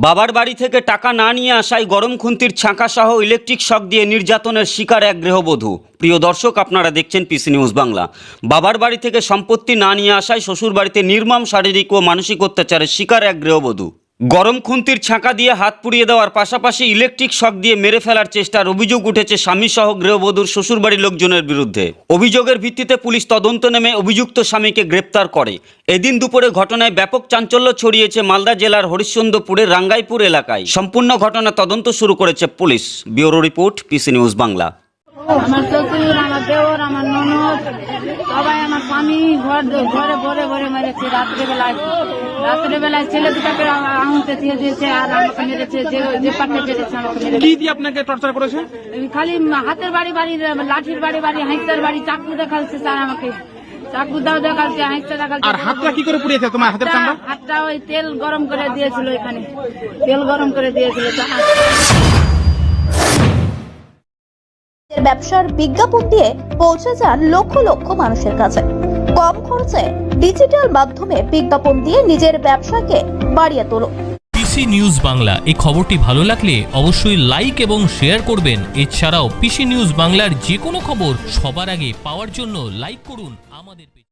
বাবার বাড়ি থেকে টাকা না নিয়ে আসায় গরম খুন্তির ছাঁকা সহ ইলেকট্রিক শক দিয়ে নির্যাতনের শিকার এক গৃহবধূ। প্রিয় দর্শক, আপনারা দেখছেন পিসি নিউজ বাংলা। বাবার বাড়ি থেকে সম্পত্তি না নিয়ে আসায় শ্বশুর বাড়িতে নির্মম শারীরিক ও মানসিক অত্যাচারের শিকার এক গৃহবধূ। গরম খুন্তির ছাঁকা দিয়ে হাত পুড়িয়ে দেওয়ার পাশাপাশি ইলেকট্রিক শক দিয়ে মেরে ফেলার চেষ্টার অভিযোগ উঠেছে স্বামীসহ গৃহবধূর শ্বশুরবাড়ির লোকজনের বিরুদ্ধে। অভিযোগের ভিত্তিতে পুলিশ তদন্ত নেমে অভিযুক্ত স্বামীকে গ্রেপ্তার করে। এদিন দুপুরে ঘটনায় ব্যাপক চাঞ্চল্য ছড়িয়েছে মালদা জেলার হরিশ্চন্দ্রপুরের রাঙ্গাইপুর এলাকায়। সম্পূর্ণ ঘটনা তদন্ত শুরু করেছে police. Bureau report, PC news Bangla. আমার শ্বশুর, আমার দেওর, আমার ননদ, সবাই আমার স্বামী ঘরে ভরে ভরে মেরেছে। রাত্রেবেলায় ছেলে দুটাকে আঙুলতে দিয়ে দিয়েছে আর আমাকে মেরেছে। যে পাটে পেরেছে আমাকে মেরেছে। কি দিয়ে আপনাকে টর্চার করেছে? খালি হাতের বাড়ি বাড়ি, লাঠির বাড়ি বাড়ি, হাঁসটার বাড়ি, চাকু দেখাচ্ছে স্যার আমাকে। চাকু দাও দেখাচ্ছে, হাঁসটা দেখাচ্ছে। আর হাতটা কি করে পুড়িয়েছে তোমার হাতের চামড়া? হাতটা ওই তেল গরম করে দিয়েছিল, এখানে তেল গরম করে দিয়েছিল। ব্যবসার বিজ্ঞাপন দিয়ে পৌঁছে যান লক্ষ লক্ষ মানুষের কাছে। কম খরচে ডিজিটাল মাধ্যমে বিজ্ঞাপন দিয়ে নিজের ব্যবসাকে বাড়িয়ে তোলো। পিসি নিউজ বাংলা, এই খবরটি ভালো লাগলে অবশ্যই লাইক এবং শেয়ার করবেন। এছাড়াও পিসি নিউজ বাংলার যে কোনো খবর সবার আগে পাওয়ার জন্য লাইক করুন আমাদের।